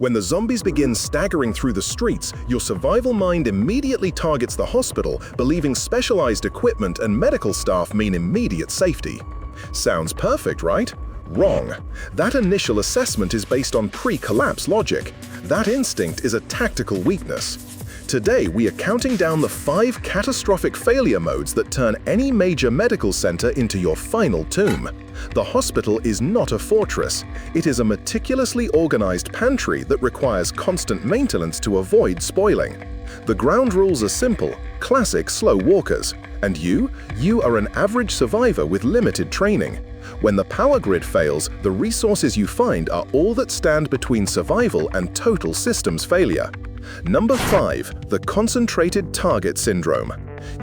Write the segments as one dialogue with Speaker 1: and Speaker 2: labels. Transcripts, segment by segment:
Speaker 1: When the zombies begin staggering through the streets, your survival mind immediately targets the hospital, believing specialized equipment and medical staff mean immediate safety. Sounds perfect, right? Wrong. That initial assessment is based on pre-collapse logic. That instinct is a tactical weakness. Today, we are counting down the 5 catastrophic failure modes that turn any major medical center into your final tomb. The hospital is not a fortress. It is a meticulously organized pantry that requires constant maintenance to avoid spoiling. The ground rules are simple, classic slow walkers. And you are an average survivor with limited training. When the power grid fails, the resources you find are all that stand between survival and total systems failure. Number 5. The Concentrated Target Syndrome.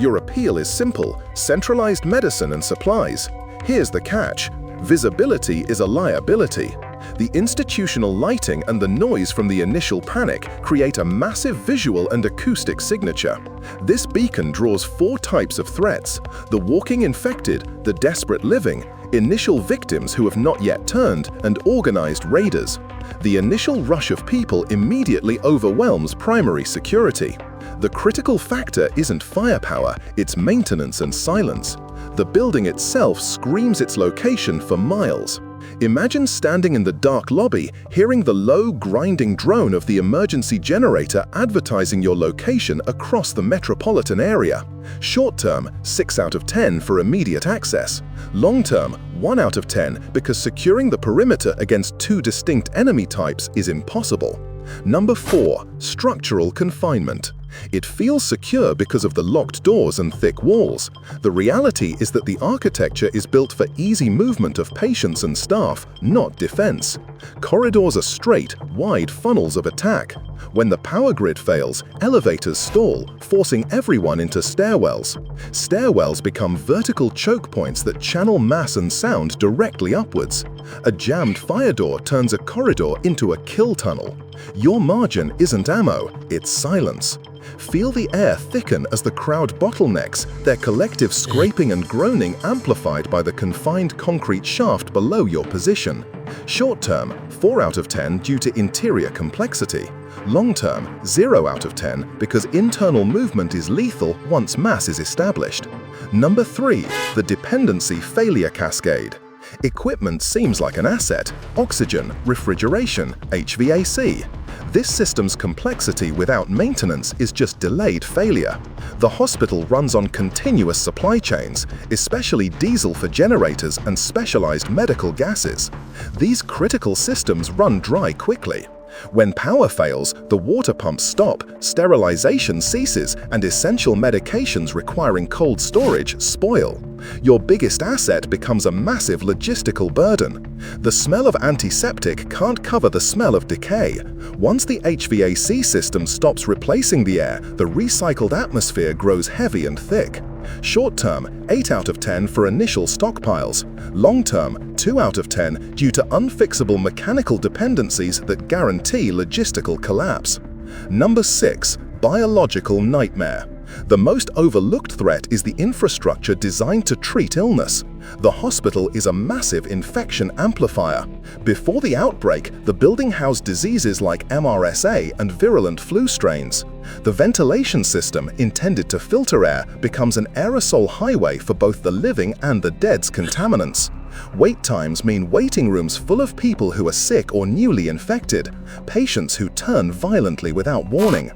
Speaker 1: Your appeal is simple: centralized medicine and supplies. Here's the catch: visibility is a liability. The institutional lighting and the noise from the initial panic create a massive visual and acoustic signature. This beacon draws 4 types of threats: the walking infected, the desperate living, initial victims who have not yet turned, and organized raiders. The initial rush of people immediately overwhelms primary security. The critical factor isn't firepower, it's maintenance and silence. The building itself screams its location for miles. Imagine standing in the dark lobby, hearing the low, grinding drone of the emergency generator advertising your location across the metropolitan area. Short-term, 6 out of 10 for immediate access. Long-term, 1 out of 10 because securing the perimeter against 2 distinct enemy types is impossible. Number 4. Structural Confinement. It feels secure because of the locked doors and thick walls. The reality is that the architecture is built for easy movement of patients and staff, not defense. Corridors are straight, wide funnels of attack. When the power grid fails, elevators stall, forcing everyone into stairwells. Stairwells become vertical choke points that channel mass and sound directly upwards. A jammed fire door turns a corridor into a kill tunnel. Your margin isn't ammo, it's silence. Feel the air thicken as the crowd bottlenecks, their collective scraping and groaning amplified by the confined concrete shaft below your position. Short-term, 4 out of 10 due to interior complexity. Long-term, 0 out of 10 because internal movement is lethal once mass is established. Number 3. The Dependency Failure Cascade. Equipment seems like an asset: oxygen, refrigeration, HVAC. This system's complexity without maintenance is just delayed failure. The hospital runs on continuous supply chains, especially diesel for generators and specialized medical gases. These critical systems run dry quickly. When power fails, the water pumps stop, sterilization ceases, and essential medications requiring cold storage spoil. Your biggest asset becomes a massive logistical burden. The smell of antiseptic can't cover the smell of decay. Once the HVAC system stops replacing the air, the recycled atmosphere grows heavy and thick. Short-term, 8 out of 10 for initial stockpiles. Long-term, 2 out of 10 due to unfixable mechanical dependencies that guarantee logistical collapse. Number 6. Biological Nightmare. The most overlooked threat is the infrastructure designed to treat illness. The hospital is a massive infection amplifier. Before the outbreak, the building housed diseases like MRSA and virulent flu strains. The ventilation system, intended to filter air, becomes an aerosol highway for both the living and the dead's contaminants. Wait times mean waiting rooms full of people who are sick or newly infected, patients who turn violently without warning.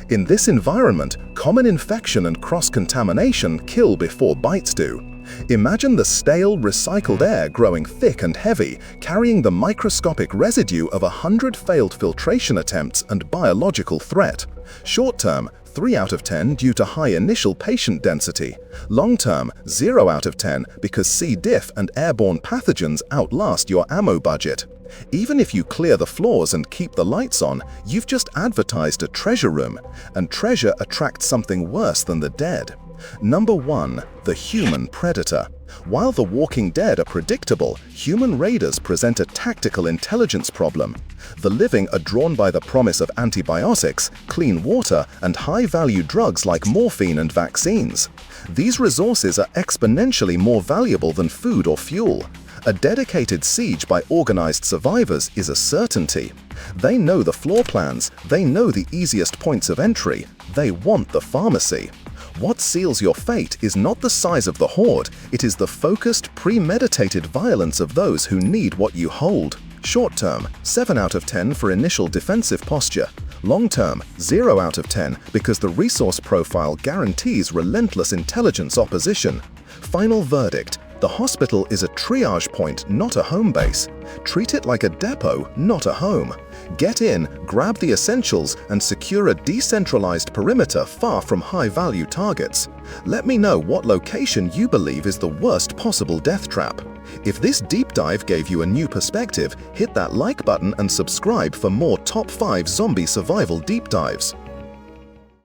Speaker 1: In this environment, common infection and cross-contamination kill before bites do. Imagine the stale, recycled air growing thick and heavy, carrying the microscopic residue of 100 failed filtration attempts and biological threat. Short-term, 3 out of 10 due to high initial patient density. Long-term, 0 out of 10 because C. diff and airborne pathogens outlast your ammo budget. Even if you clear the floors and keep the lights on, you've just advertised a treasure room, and treasure attracts something worse than the dead. Number 1. The Human Predator. While the Walking Dead are predictable, human raiders present a tactical intelligence problem. The living are drawn by the promise of antibiotics, clean water, and high-value drugs like morphine and vaccines. These resources are exponentially more valuable than food or fuel. A dedicated siege by organized survivors is a certainty. They know the floor plans, they know the easiest points of entry, they want the pharmacy. What seals your fate is not the size of the horde, it is the focused, premeditated violence of those who need what you hold. Short term, 7 out of 10 for initial defensive posture. Long term, 0 out of 10 because the resource profile guarantees relentless intelligence opposition. Final verdict: the hospital is a triage point, not a home base. Treat it like a depot, not a home. Get in, grab the essentials, and secure a decentralized perimeter far from high-value targets. Let me know what location you believe is the worst possible death trap. If this deep dive gave you a new perspective, hit that like button and subscribe for more top 5 zombie survival deep dives.